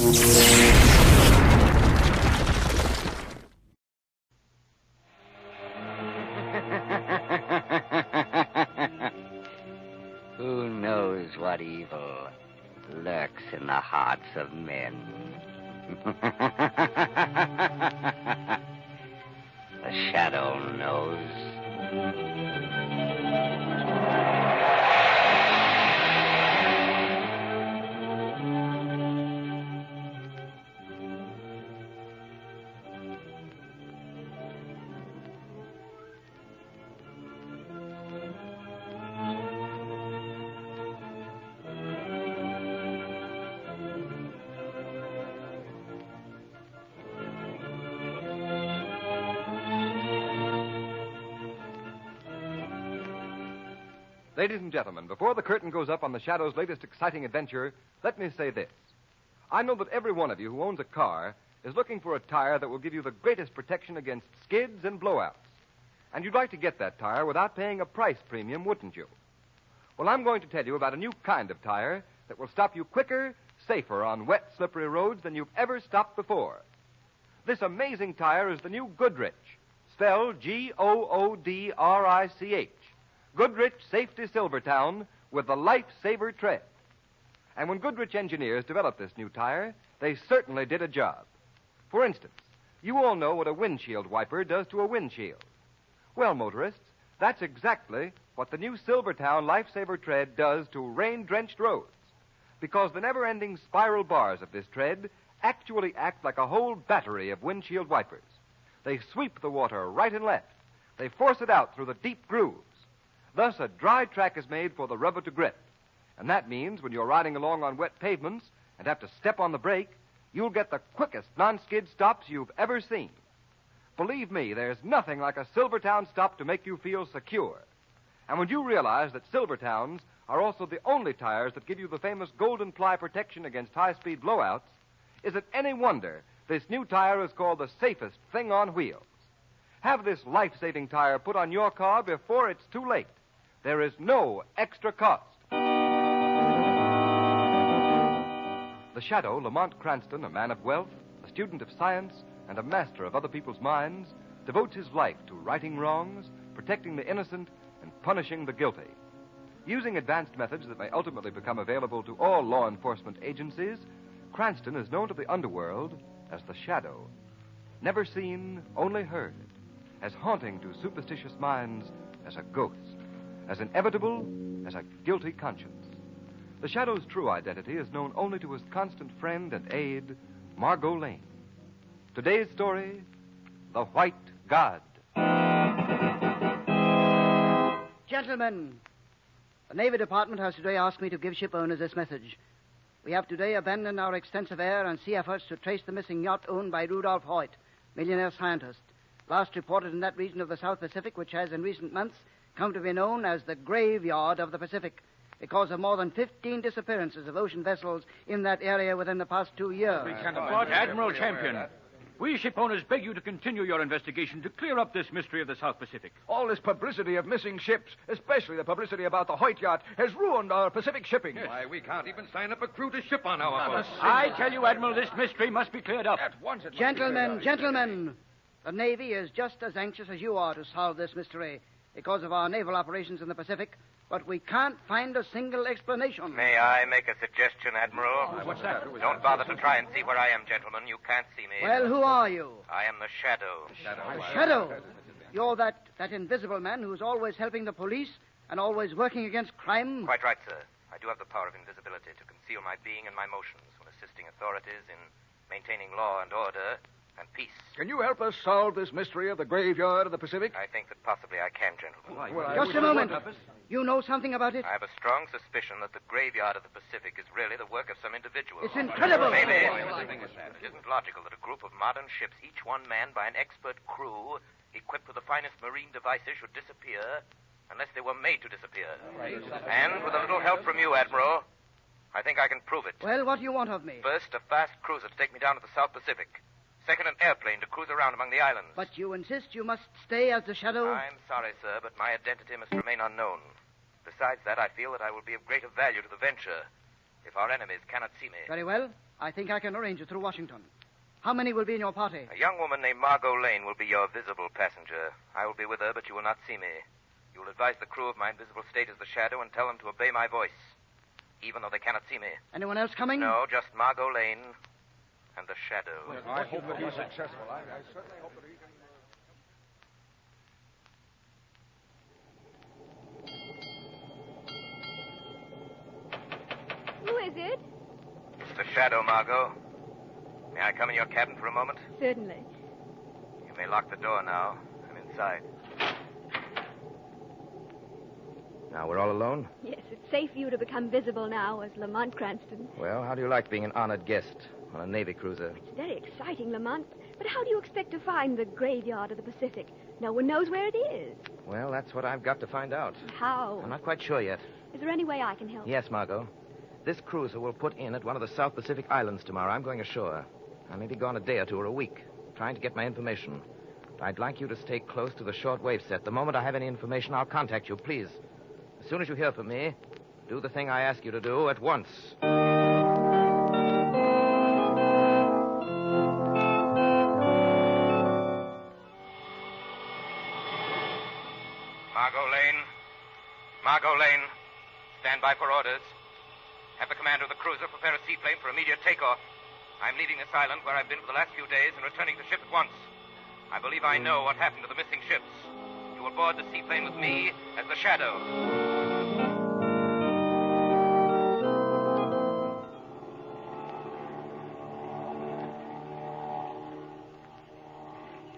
Who knows what evil lurks in the hearts of men? The Shadow knows. Ladies and gentlemen, before the curtain goes up on the Shadow's latest exciting adventure, let me say this. I know that every one of you who owns a car is looking for a tire that will give you the greatest protection against skids and blowouts. And you'd like to get that tire without paying a price premium, wouldn't you? Well, I'm going to tell you about a new kind of tire that will stop you quicker, safer on wet, slippery roads than you've ever stopped before. This amazing tire is the new Goodrich, spelled Goodrich. Goodrich Safety Silvertown with the Lifesaver tread. And when Goodrich engineers developed this new tire, they certainly did a job. For instance, you all know what a windshield wiper does to a windshield. Well, motorists, that's exactly what the new Silvertown Lifesaver tread does to rain-drenched roads. Because the never-ending spiral bars of this tread actually act like a whole battery of windshield wipers. They sweep the water right and left. They force it out through the deep grooves. Thus, a dry track is made for the rubber to grip. And that means when you're riding along on wet pavements and have to step on the brake, you'll get the quickest non-skid stops you've ever seen. Believe me, there's nothing like a Silvertown stop to make you feel secure. And when you realize that Silvertowns are also the only tires that give you the famous golden ply protection against high-speed blowouts, is it any wonder this new tire is called the safest thing on wheels? Have this life-saving tire put on your car before it's too late. There is no extra cost. The Shadow, Lamont Cranston, a man of wealth, a student of science, and a master of other people's minds, devotes his life to righting wrongs, protecting the innocent, and punishing the guilty. Using advanced methods that may ultimately become available to all law enforcement agencies, Cranston is known to the underworld as the Shadow. Never seen, only heard. As haunting to superstitious minds as a ghost. As inevitable as a guilty conscience. The Shadow's true identity is known only to his constant friend and aide, Margot Lane. Today's story, The White God. Gentlemen, the Navy Department has today asked me to give ship owners this message. We have today abandoned our extensive air and sea efforts to trace the missing yacht owned by Rudolph Hoyt, millionaire scientist, last reported in that region of the South Pacific which has in recent months come to be known as the Graveyard of the Pacific because of more than 15 disappearances of ocean vessels in that area within the past 2 years. Admiral Champion, we ship owners beg you to continue your investigation to clear up this mystery of the South Pacific. All this publicity of missing ships, especially the publicity about the Hoyt yacht, has ruined our Pacific shipping. Yes. Why, we can't even sign up a crew to ship on our boat. I tell you, Admiral, this mystery must be cleared up. At once it must Gentlemen, the Navy is just as anxious as you are to solve this mystery because of our naval operations in the Pacific, but we can't find a single explanation. May I make a suggestion, Admiral? What's that? Don't bother to try and see where I am, gentlemen. You can't see me. Well, who are you? I am the Shadow. The Shadow? You're that invisible man who's always helping the police and always working against crime? Quite right, sir. I do have the power of invisibility to conceal my being and my motions when assisting authorities in maintaining law and order and peace. Can you help us solve this mystery of the Graveyard of the Pacific? I think that possibly I can, gentlemen. Just a moment. You know something about it? I have a strong suspicion that the Graveyard of the Pacific is really the work of some individual. It's incredible. Maybe. It isn't logical that a group of modern ships, each one manned by an expert crew, equipped with the finest marine devices, should disappear unless they were made to disappear. And with a little help from you, Admiral, I think I can prove it. Well, what do you want of me? First, a fast cruiser to take me down to the South Pacific. Second, an airplane to cruise around among the islands. But you insist you must stay as the Shadow? I'm sorry, sir, but my identity must remain unknown. Besides that, I feel that I will be of greater value to the venture if our enemies cannot see me. Very well. I think I can arrange it through Washington. How many will be in your party? A young woman named Margot Lane will be your visible passenger. I will be with her, but you will not see me. You will advise the crew of my invisible state as the Shadow and tell them to obey my voice, even though they cannot see me. Anyone else coming? No, just Margot Lane and the Shadow. Well, I hope that he's successful. I certainly hope that he can... Who is it? It's the Shadow, Margot. May I come in your cabin for a moment? Certainly. You may lock the door now. I'm inside. Now, we're all alone? Yes, it's safe for you to become visible now as Lamont Cranston. Well, how do you like being an honored guest on a Navy cruiser? It's very exciting, Lamont. But how do you expect to find the graveyard of the Pacific? No one knows where it is. Well, that's what I've got to find out. How? I'm not quite sure yet. Is there any way I can help? Yes, Margot. This cruiser will put in at one of the South Pacific Islands tomorrow. I'm going ashore. I may be gone a day or two or a week, trying to get my information. I'd like you to stay close to the shortwave set. The moment I have any information, I'll contact you, please. As soon as you hear from me, do the thing I ask you to do at once. Margot Lane. Margot Lane. Stand by for orders. Have the commander of the cruiser prepare a seaplane for immediate takeoff. I'm leaving this island where I've been for the last few days and returning to ship at once. I believe I know what happened to the missing ships. You will board the seaplane with me as the Shadow.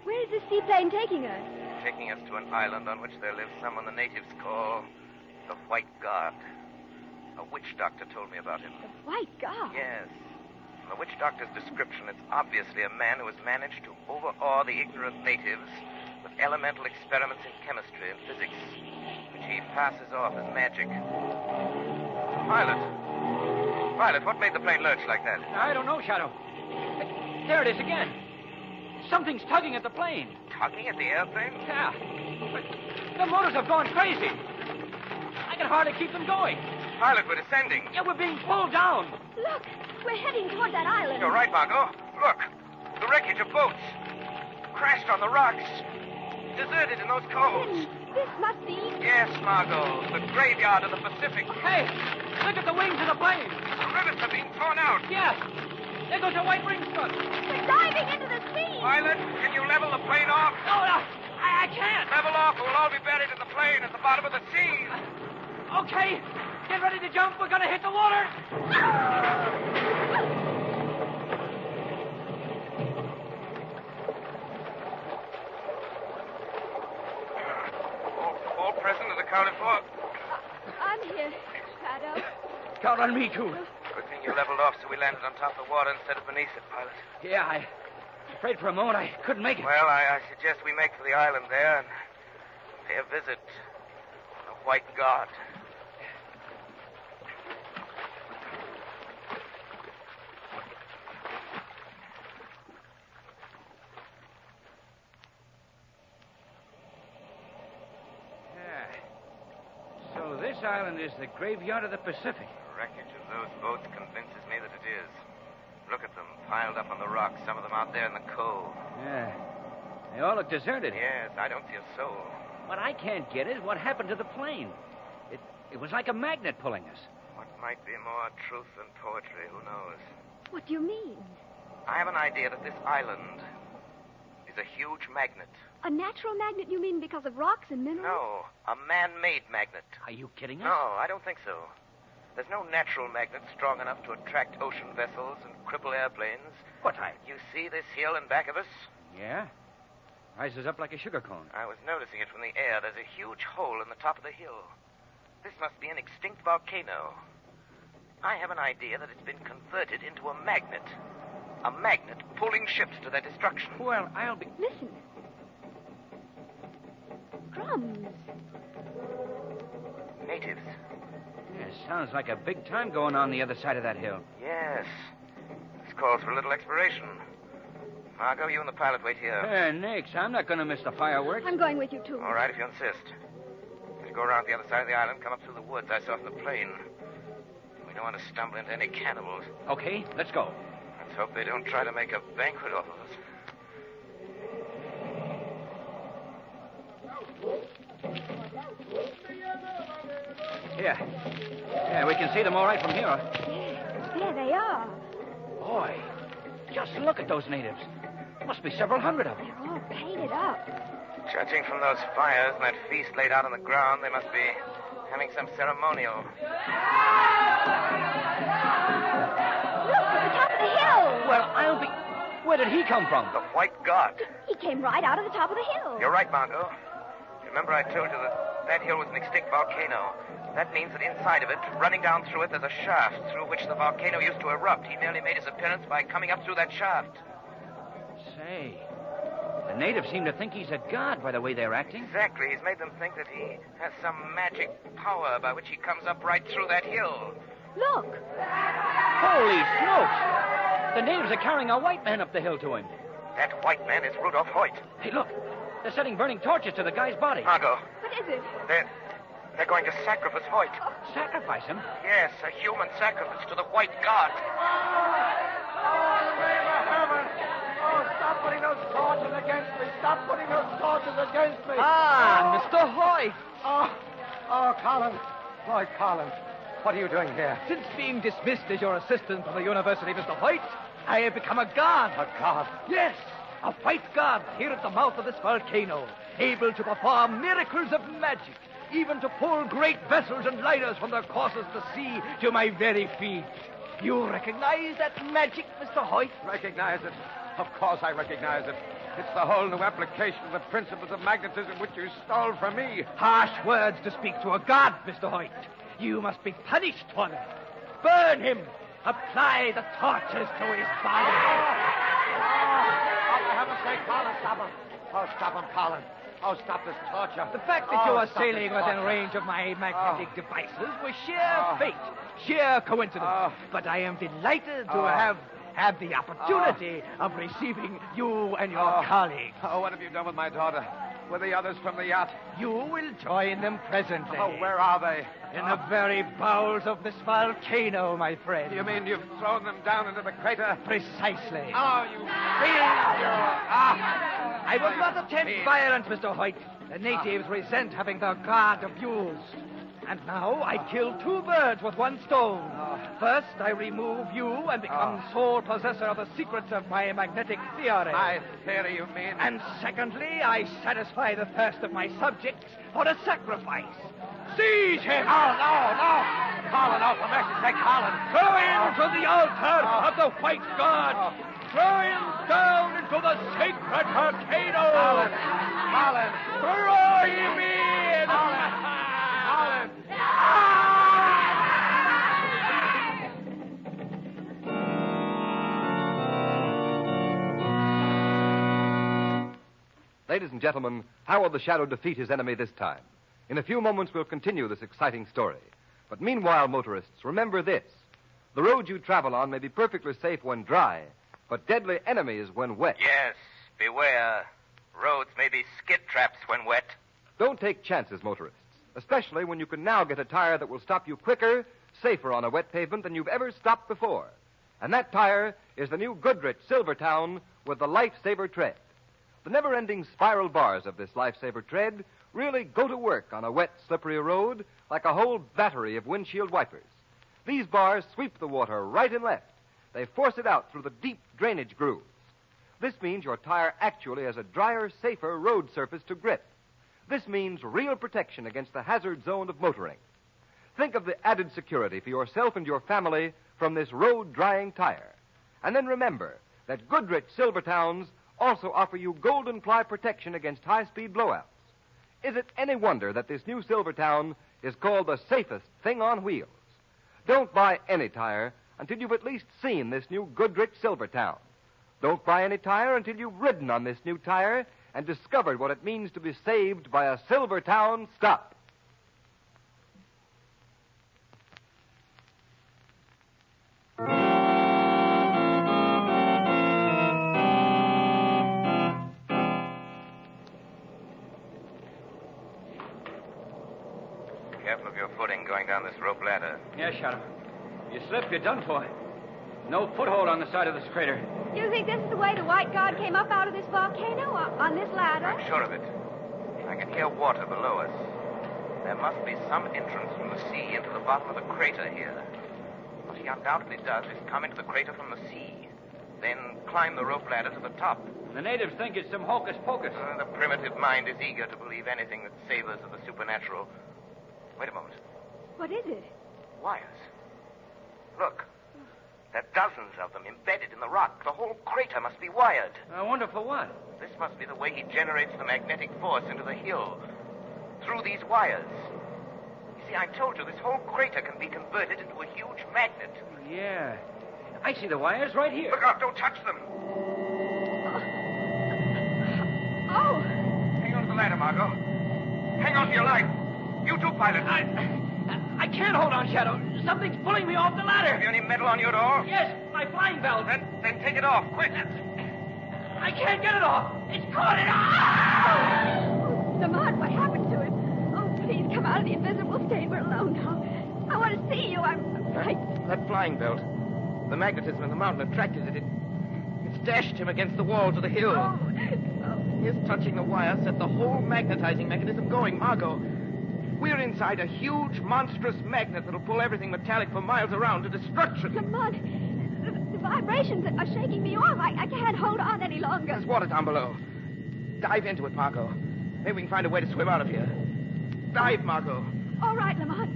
Where is this seaplane taking us? Taking us to an island on which there lives someone the natives call the White God. A witch doctor told me about him. The White God? Yes. From the witch doctor's description, it's obviously a man who has managed to overawe the ignorant natives with elemental experiments in chemistry and physics, which he passes off as magic. Violet, what made the plane lurch like that? I don't know, Shadow. There it is again. Something's tugging at the plane. Tugging at the airplane? Yeah. But the motors have gone crazy. I can hardly keep them going. Violet, we're descending. Yeah, we're being pulled down. Look, we're heading toward that island. You're right, Margot. Look, the wreckage of boats. Crashed on the rocks. Deserted in those coves. This must be... Yes, Margot, the graveyard of the Pacific. Hey, look at the wings of the plane. The rivets are being torn out. Yeah. There goes a white ring strut. We're diving into the sea. Violet, can you level the plane off? No, I can't. Level off or we'll all be buried in the plane at the bottom of the sea. Okay. Get ready to jump. We're going to hit the water. All present and accounted for. I'm here, Shadow. Count on me, too. Good thing you leveled off so we landed on top of the water instead of beneath it, pilot. Yeah, I afraid for a moment I couldn't make it. Well, I suggest we make for the island there and pay a visit to the White God. So this island is the graveyard of the Pacific. The wreckage of those boats convinces me that it is. Look at them, piled up on the rocks, some of them out there in the cove. Yeah. They all look deserted. Yes, I don't see a soul. What I can't get is what happened to the plane. It was like a magnet pulling us. What might be more truth than poetry, who knows? What do you mean? I have an idea that this island is a huge magnet. A natural magnet, you mean, because of rocks and minerals? No, a man-made magnet. Are you kidding us? No, I don't think so. There's no natural magnet strong enough to attract ocean vessels and cripple airplanes. What, You see this hill in back of us? Yeah. Rises up like a sugar cone. I was noticing it from the air. There's a huge hole in the top of the hill. This must be an extinct volcano. I have an idea that it's been converted into a magnet. A magnet pulling ships to their destruction. Well, I'll be... Listen. Drums. Natives. Yeah, sounds like a big time going on the other side of that hill. Yes. This calls for a little exploration. Margot, you and the pilot wait here. Nix, I'm not going to miss the fireworks. I'm going with you, too. All right, if you insist. As you go around the other side of the island, come up through the woods I saw from the plane. We don't want to stumble into any cannibals. Okay, let's go. Let's hope they don't try to make a banquet off of us. Here. Yeah, we can see them all right from here. Yes, there they are. Boy, just look at those natives. Must be several hundred of them. They're all painted up. Judging from those fires and that feast laid out on the ground, they must be having some ceremonial. Look, at the top of the hill. Well, I'll be... Where did he come from? The White God. He came right out of the top of the hill. You're right, Margot. Remember I told you that hill was an extinct volcano. That means that inside of it, running down through it, there's a shaft through which the volcano used to erupt. He merely made his appearance by coming up through that shaft. Say, the natives seem to think he's a god by the way they're acting. Exactly. He's made them think that he has some magic power by which he comes up right through that hill. Look. Holy smokes! The natives are carrying a white man up the hill to him. That white man is Rudolph Hoyt. Hey, look. They're setting burning torches to the guy's body. Margot, What is it? they're going to sacrifice Hoyt. Sacrifice him? Yes, a human sacrifice to the White God. Stop putting those torches against me. Stop putting those torches against me. Ah, Mr. Hoyt. Collins. Lloyd Collins. What are you doing here? Since being dismissed as your assistant from the university, Mr. Hoyt, I have become a god. A god? Yes, a white god here at the mouth of this volcano, able to perform miracles of magic, even to pull great vessels and liners from their courses to sea to my very feet. You recognize that magic, Mr. Hoyt? Recognize it? Of course I recognize it. It's the whole new application of the principles of magnetism which you stole from me. Harsh words to speak to a god, Mr. Hoyt. You must be punished for them. Burn him. Apply the torches to his body. For heaven's sake, Collins, stop him. Oh, stop him, Collins. Oh, stop this torture. The fact that you are stop sailing this within torture. range of my magnetic devices was sheer fate, sheer coincidence. But I am delighted to have the opportunity of receiving you and your colleagues. Oh, what have you done with my daughter? With the others from the yacht? You will join them presently. Oh, where are they? In the very bowels of this volcano, my friend. You mean you've thrown them down into the crater? Precisely. Oh, you fiend! I will not attempt violence, Mr. Hoyt. The natives resent having their god abused. And now I kill two birds with one stone. First, I remove you and become sole possessor of the secrets of my magnetic theory. My theory, you mean? And secondly, I satisfy the thirst of my subjects for a sacrifice. Seize him! No! Colin, oh, for mercy's sake, Colin! Throw him to the altar of the white god! Throw him down into the sacred volcano! Colin! Throw him in! Colin! Ladies and gentlemen, how will the Shadow defeat his enemy this time? In a few moments, we'll continue this exciting story. But meanwhile, motorists, remember this. The road you travel on may be perfectly safe when dry, but deadly enemies when wet. Yes, beware. Roads may be skid traps when wet. Don't take chances, motorists, especially when you can now get a tire that will stop you quicker, safer on a wet pavement than you've ever stopped before. And that tire is the new Goodrich Silvertown with the Lifesaver tread. The never-ending spiral bars of this Lifesaver tread really go to work on a wet, slippery road like a whole battery of windshield wipers. These bars sweep the water right and left. They force it out through the deep drainage grooves. This means your tire actually has a drier, safer road surface to grip. This means real protection against the hazard zone of motoring. Think of the added security for yourself and your family from this road-drying tire. And then remember that Goodrich Silvertowns also offer you golden ply protection against high-speed blowouts. Is it any wonder that this new Silvertown is called the safest thing on wheels? Don't buy any tire until you've at least seen this new Goodrich Silvertown. Don't buy any tire until you've ridden on this new tire and discovered what it means to be saved by a Silvertown stop. Careful of your footing going down this rope ladder. Yes, Sheriff. You slip, you're done for. No foothold on the side of this crater. You think this is the way the White God came up out of this volcano on this ladder? I'm sure of it. I can hear water below us. There must be some entrance from the sea into the bottom of the crater here. What he undoubtedly does is come into the crater from the sea, then climb the rope ladder to the top. The natives think it's some hocus pocus. The primitive mind is eager to believe anything that savors of the supernatural. Wait a moment. What is it? Wires. Look. There are dozens of them embedded in the rock. The whole crater must be wired. I wonder for what? This must be the way he generates the magnetic force into the hill. Through these wires. You see, I told you this whole crater can be converted into a huge magnet. Yeah. I see the wires right here. Look out, don't touch them. Oh. Hang on to the ladder, Margot. Hang on to your life. You too, pilot. I can't hold on, Shadow. Something's pulling me off the ladder. Have you any metal on you at all? Yes, my flying belt. Then take it off, quick. I can't get it off. It's caught it. Oh, Lamont, what happened to him? Oh, please come out of the invisible state. We're alone now. I want to see you. I'm frightened. That flying belt. The magnetism in the mountain attracted it. It's dashed him against the walls of the hill. Oh. His touching the wire set the whole magnetizing mechanism going, Margot. We're inside a huge, monstrous magnet that'll pull everything metallic for miles around to destruction. Lamont, the vibrations are shaking me off. I can't hold on any longer. There's water down below. Dive into it, Margot. Maybe we can find a way to swim out of here. Dive, Margot. All right, Lamont.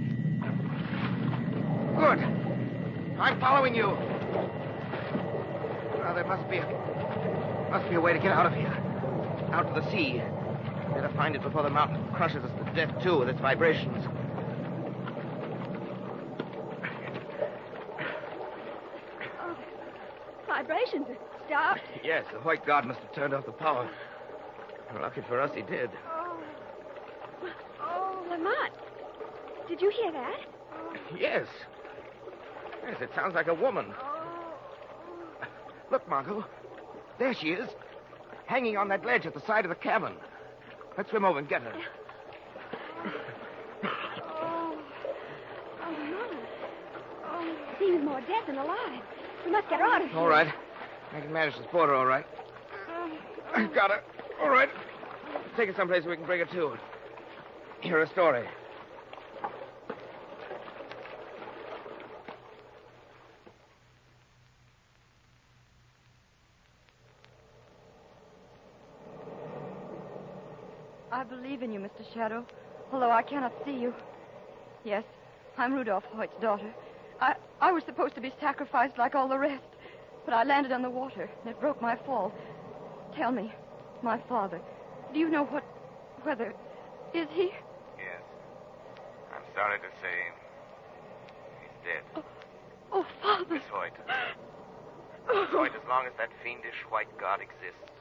Good. I'm following you. There must be a way to get out of here. Out to the sea. Better find it before the mountain crushes us to death, too, with its vibrations. Oh, vibrations have stopped. Yes, the White God must have turned off the power. Lucky for us, he did. Oh, Lamont. Did you hear that? Yes. Yes, it sounds like a woman. Look, Margot. There she is. Hanging on that ledge at the side of the cabin. Let's swim over and get her. Lamont. Oh, seems more dead than alive. We must get her out of here. All right. I can manage to support her, all right. I've got her. All right. Take her someplace where we can bring her to. Hear her story. I believe in you, Mr. Shadow, although I cannot see you. Yes, I'm Rudolph Hoyt's daughter. I was supposed to be sacrificed like all the rest, but I landed on the water, and it broke my fall. Tell me, my father, do you know whether... Is he? Yes. I'm sorry to say he's dead. Oh, Father. Miss Hoyt. Miss Hoyt, as long as that fiendish White God exists,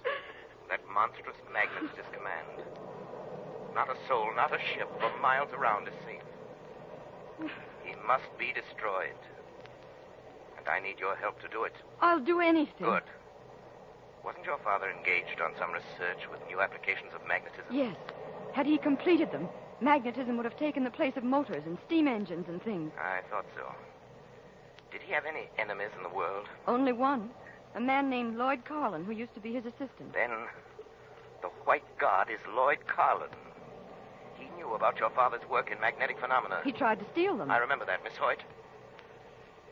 that monstrous magnet at his command, not a soul, not a ship for miles around is safe. He must be destroyed. And I need your help to do it. I'll do anything. Good. Wasn't your father engaged on some research with new applications of magnetism? Yes. Had he completed them, magnetism would have taken the place of motors and steam engines and things. I thought so. Did he have any enemies in the world? Only one. A man named Lloyd Carlin, who used to be his assistant. Then the White God is Lloyd Carlin. He knew about your father's work in magnetic phenomena. He tried to steal them. I remember that, Miss Hoyt.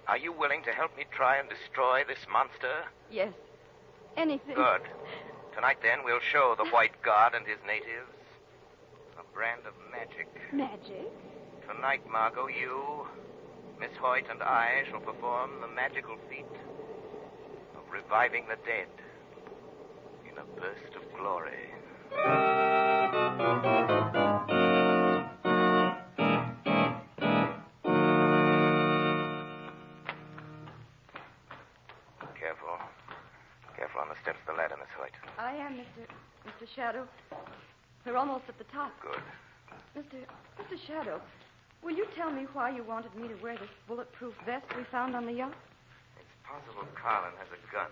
Are you willing to help me try and destroy this monster? Yes. Anything. Good. Tonight, then, we'll show the White God and his natives a brand of magic. Magic? Tonight, Margot, you, Miss Hoyt, and I shall perform the magical feat of reviving the dead in a burst of glory. Careful on the steps of the ladder, Miss Hoyt. I am, Mr. Shadow. We're almost at the top. Good. Mr. Shadow, will you tell me why you wanted me to wear this bulletproof vest we found on the yacht? It's possible Carlin has a gun,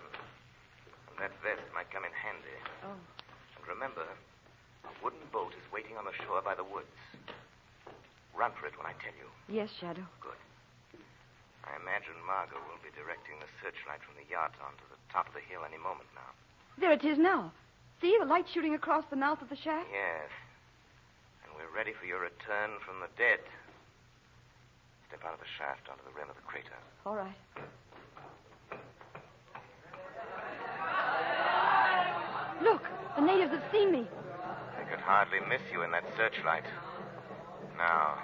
and that vest might come in handy. Oh. And remember, a wooden boat is waiting on the shore by the woods. Run for it when I tell you. Yes, Shadow. Good. I imagine Margot will be directing the searchlight from the yacht onto the top of the hill any moment now. There it is now. See, the light shooting across the mouth of the shaft? Yes. And we're ready for your return from the dead. Step out of the shaft onto the rim of the crater. All right. Look, the natives have seen me. They could hardly miss you in that searchlight. Now,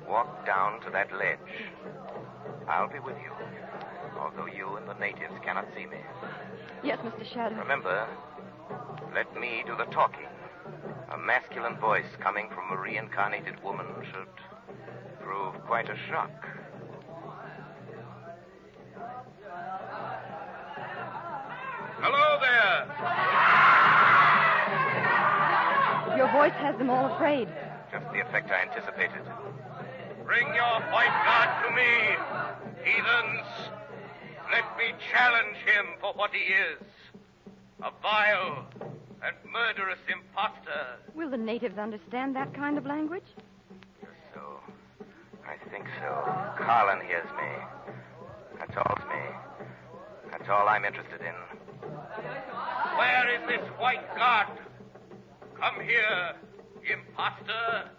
walk down to that ledge. I'll be with you, although you and the natives cannot see me. Yes, Mr. Shadow. Remember, let me do the talking. A masculine voice coming from a reincarnated woman should prove quite a shock. Hello there. Your voice has them all afraid. Just the effect I anticipated. Bring your white god to me, heathens. Let me challenge him for what he is. A vile and murderous imposter. Will the natives understand that kind of language? So, I think so. Carlin hears me. That's all I'm interested in. Where is this white god? Come here, imposter,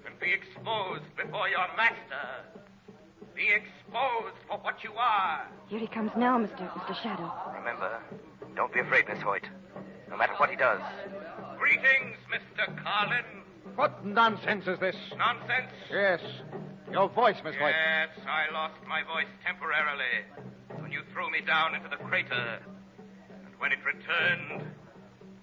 and be exposed before your master. Be exposed for what you are. Here he comes now, Mr. Shadow. Remember, don't be afraid, Miss Hoyt. No matter what he does. Greetings, Mr. Carlin. What nonsense is this? Nonsense? Yes. Your voice, Miss Hoyt. Yes, I lost my voice temporarily when you threw me down into the crater. And when it returned,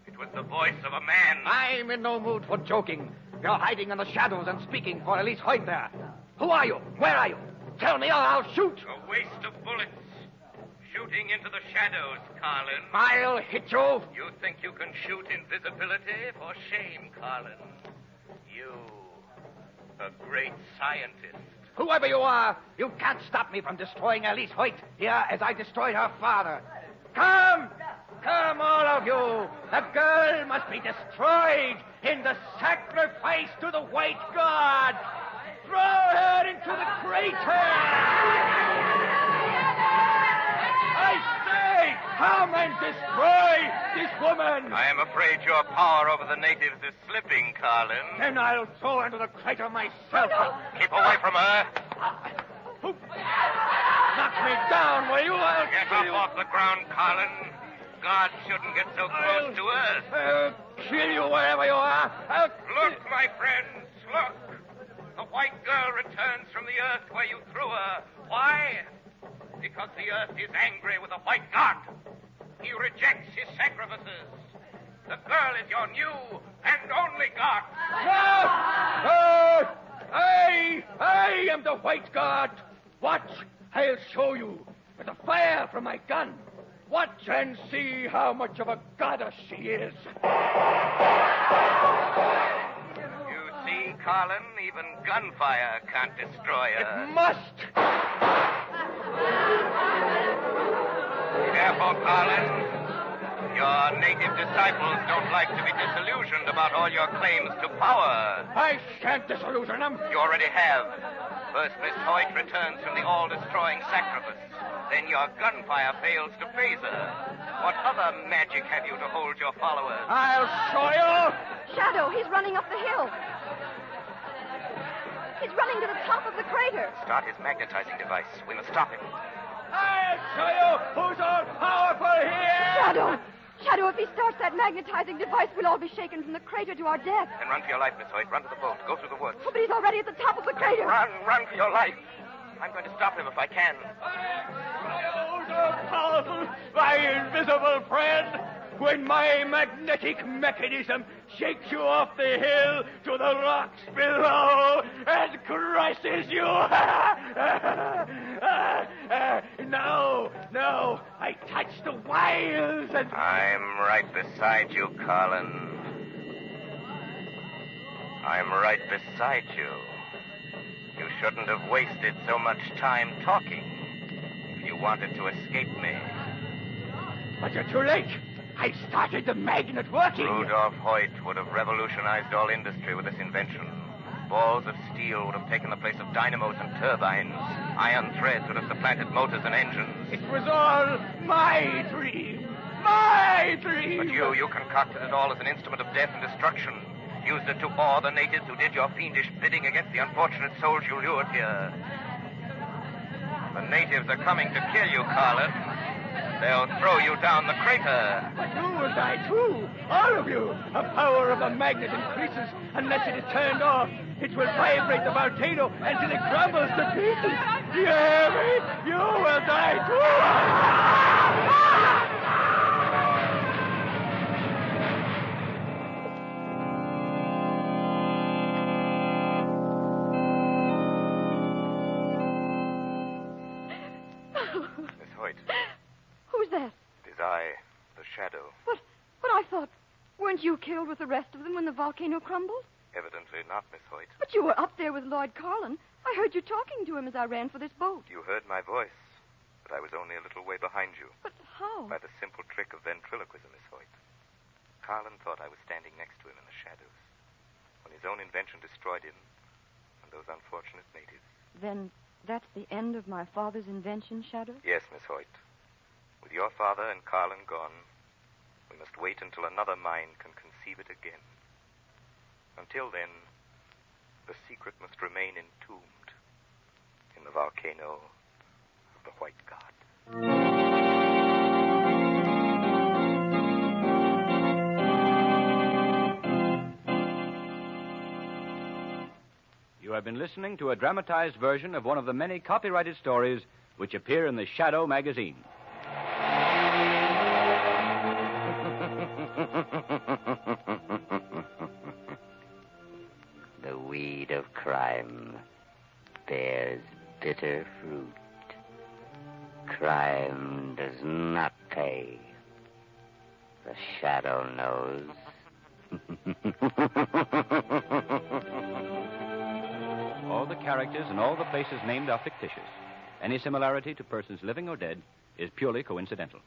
it was the voice of a man. I'm in no mood for joking. You're hiding in the shadows and speaking for Elise Hoyt there. Who are you? Where are you? Tell me or I'll shoot. A waste of bullets. Shooting into the shadows, Carlin. I'll hit you. You think you can shoot invisibility? For shame, Carlin. You, a great scientist. Whoever you are, you can't stop me from destroying Elise Hoyt here as I destroyed her father. Come! Come, all of you! The girl must be destroyed in the sacrifice to the white god! Throw her into the crater! I say, come and destroy this woman! I am afraid your power over the natives is slipping, Carlin. Then I'll throw her into the crater myself. Keep away from her. Knock me down, will you? I'll Get up off the ground, Carlin. God shouldn't get so close to us. I'll kill you wherever you are. Look, my friends, look. The white girl returns from the earth where you threw her. Why? Because the earth is angry with the white god. He rejects his sacrifices. The girl is your new and only god. I am the white god. Watch, I'll show you with the fire from my gun. Watch and see how much of a goddess she is. You see, Carlin, even gunfire can't destroy her. It must. Careful, Carlin. Your native disciples don't like to be disillusioned about all your claims to power. I shan't disillusion them. You already have. First, Miss Hoyt returns from the all-destroying sacrifice. Then your gunfire fails to phase her. What other magic have you to hold your followers? I'll show you. Shadow, he's running up the hill. He's running to the top of the crater. Start his magnetizing device. We must stop him. I'll show you who's all powerful here. Shadow, if he starts that magnetizing device, we'll all be shaken from the crater to our death. Then run for your life, Miss Hoyt. Run to the boat. Go through the woods. Oh, but he's already at the top of the crater. Run for your life. I'm going to stop him if I can. Oh, so powerful, my invisible friend. When my magnetic mechanism shakes you off the hill to the rocks below and crushes you. No, I touch the wiles and... I'm right beside you, Carlin. I'm right beside you. You shouldn't have wasted so much time talking if you wanted to escape me. But you're too late. I started the magnet working. Rudolph Hoyt would have revolutionized all industry with this invention. Balls of steel would have taken the place of dynamos and turbines. Iron threads would have supplanted motors and engines. It was all my dream. My dream. But you concocted it all as an instrument of death and destruction. Used it to awe the natives who did your fiendish bidding against the unfortunate souls you lured here. The natives are coming to kill you, Carlin. They'll throw you down the crater. But you will die too. All of you. The power of the magnet increases unless it is turned off. It will vibrate the volcano until it crumbles to pieces. Do you hear me? You will die too. Miss Hoyt. Who's that? It is I, the Shadow. But I thought, weren't you killed with the rest of them when the volcano crumbled? Evidently not, Miss Hoyt. But you were up there with Lloyd Carlin. I heard you talking to him as I ran for this boat. You heard my voice, but I was only a little way behind you. But how? By the simple trick of ventriloquism, Miss Hoyt. Carlin thought I was standing next to him in the shadows when his own invention destroyed him and those unfortunate natives. Then that's the end of my father's invention, Shadow? Yes, Miss Hoyt. With your father and Carlin gone, we must wait until another mind can conceive it again. Until then, the secret must remain entombed in the volcano of the White God. You have been listening to a dramatized version of one of the many copyrighted stories which appear in the Shadow magazine. The weed of crime bears bitter fruit. Crime does not pay. The Shadow knows. All the characters and all the places named are fictitious. Any similarity to persons living or dead is purely coincidental.